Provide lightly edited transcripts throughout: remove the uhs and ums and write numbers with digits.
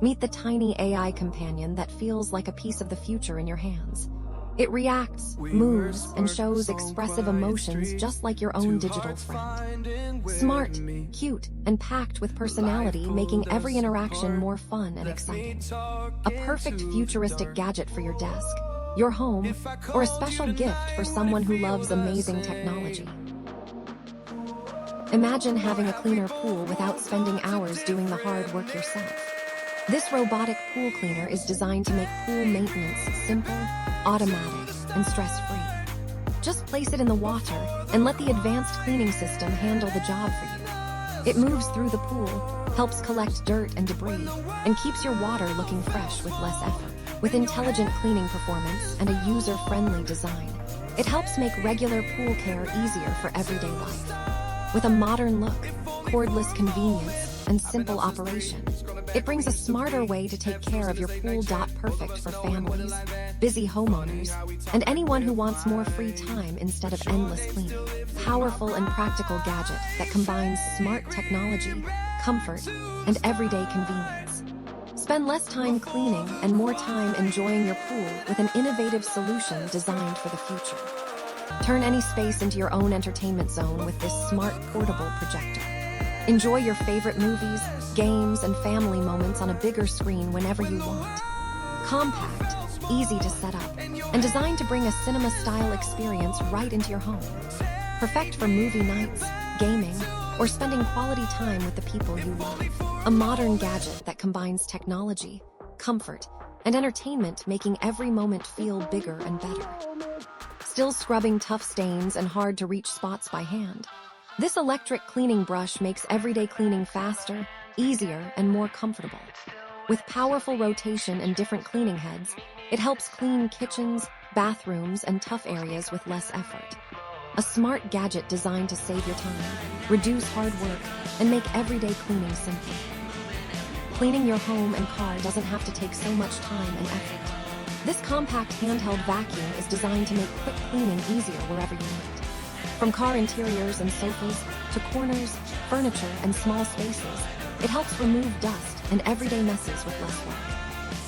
Meet the tiny AI companion that feels like a piece of the future in your hands. It reacts, moves, and shows expressive emotions just like your own digital friend. Smart, cute, and packed with personality, making every interaction more fun and exciting. A perfect futuristic gadget for your desk, your home, or a special gift for someone who loves amazing technology. Imagine having a cleaner pool without spending hours doing the hard work yourself. This robotic pool cleaner is designed to make pool maintenance simple, automatic, and stress-free. Just place it in the water and let the advanced cleaning system handle the job for you. It moves through the pool, helps collect dirt and debris, and keeps your water looking fresh with less effort. With intelligent cleaning performance and a user-friendly design, it helps make regular pool care easier for everyday life. With a modern look, cordless convenience, and simple operation, it brings a smarter way to take care of your pool. Perfect for families, busy homeowners, and anyone who wants more free time instead of endless cleaning. Powerful and practical gadget that combines smart technology, comfort, and everyday convenience. Spend less time cleaning and more time enjoying your pool with an innovative solution designed for the future. Turn any space into your own entertainment zone with this smart portable projector. Enjoy your favorite movies, games, and family moments on a bigger screen whenever you want. Compact, easy to set up, and designed to bring a cinema-style experience right into your home. Perfect for movie nights, gaming, or spending quality time with the people you love. A modern gadget that combines technology, comfort, and entertainment, making every moment feel bigger and better. Still scrubbing tough stains and hard-to-reach spots by hand? This electric cleaning brush makes everyday cleaning faster, easier, and more comfortable. With powerful rotation and different cleaning heads, it helps clean kitchens, bathrooms, and tough areas with less effort. A smart gadget designed to save your time, reduce hard work, and make everyday cleaning simple. Cleaning your home and car doesn't have to take so much time and effort. This compact handheld vacuum is designed to make quick cleaning easier wherever you need. From car interiors and sofas to corners, furniture, and small spaces, it helps remove dust and everyday messes with less work.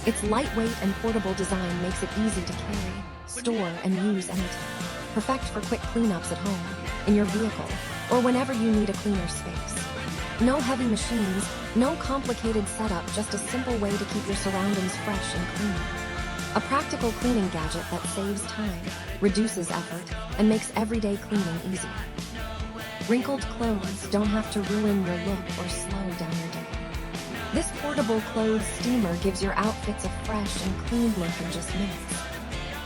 Its lightweight and portable design makes it easy to carry, store, and use anytime. Perfect for quick cleanups at home, in your vehicle, or whenever you need a cleaner space. No heavy machines, no complicated setup, just a simple way to keep your surroundings fresh and clean. A practical cleaning gadget that saves time, reduces effort, and makes everyday cleaning easier. Wrinkled clothes don't have to ruin your look or slow down your day. This portable clothes steamer gives your outfits a fresh and clean look in just minutes.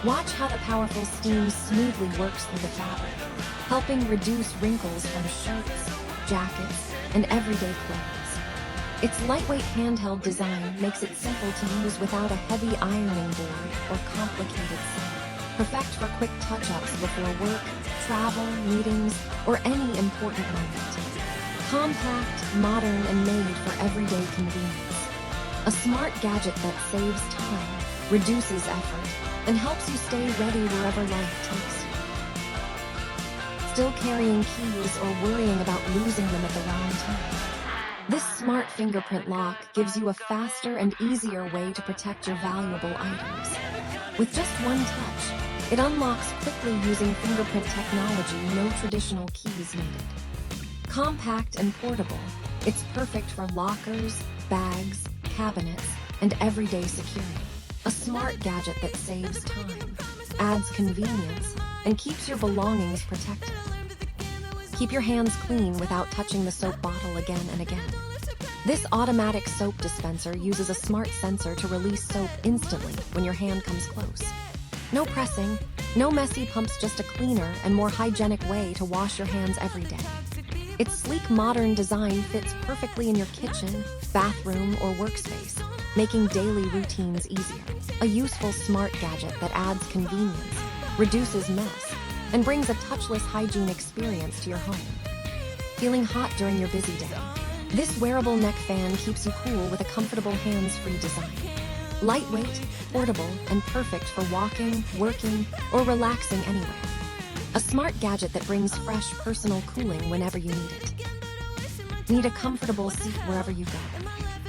Watch how the powerful steam smoothly works through the fabric, helping reduce wrinkles from shirts, jackets, and everyday clothes. Its lightweight handheld design makes it simple to use without a heavy ironing board or complicated setup. Perfect for quick touch-ups before work, travel, meetings, or any important moment. Compact, modern, and made for everyday convenience. A smart gadget that saves time, reduces effort, and helps you stay ready wherever life takes you. Still carrying keys or worrying about losing them at the wrong time? This smart fingerprint lock gives you a faster and easier way to protect your valuable items. With just one touch, it unlocks quickly using fingerprint technology, no traditional keys needed. Compact and portable, it's perfect for lockers, bags, cabinets, and everyday security. A smart gadget that saves time, adds convenience, and keeps your belongings protected. Keep your hands clean without touching the soap bottle again and again. This automatic soap dispenser uses a smart sensor to release soap instantly when your hand comes close. No pressing, no messy pumps, just a cleaner and more hygienic way to wash your hands every day. Its sleek modern design fits perfectly in your kitchen, bathroom, or workspace, making daily routines easier. A useful smart gadget that adds convenience, reduces mess, and brings a touchless hygiene experience to your home. Feeling hot during your busy day? This wearable neck fan keeps you cool with a comfortable hands-free design. Lightweight, portable, and perfect for walking, working, or relaxing anywhere. A smart gadget that brings fresh personal cooling whenever you need it. Need a comfortable seat wherever you go?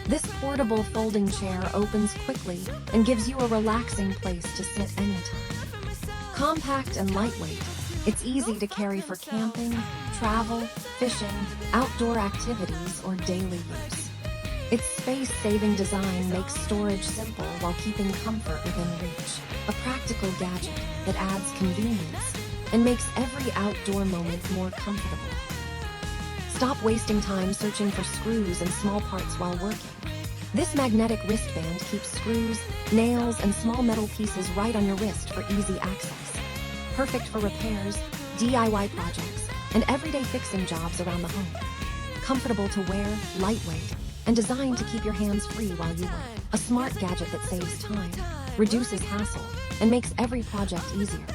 This portable folding chair opens quickly and gives you a relaxing place to sit anytime. Compact and lightweight, it's easy to carry for camping, travel, fishing, outdoor activities, or daily use. Its space-saving design makes storage simple while keeping comfort within reach. A practical gadget that adds convenience and makes every outdoor moment more comfortable. Stop wasting time searching for screws and small parts while working. This magnetic wristband keeps screws, nails, and small metal pieces right on your wrist for easy access. Perfect for repairs, DIY projects, and everyday fixing jobs around the home. Comfortable to wear, lightweight, and designed to keep your hands free while you work. A smart gadget that saves time, reduces hassle, and makes every project easier.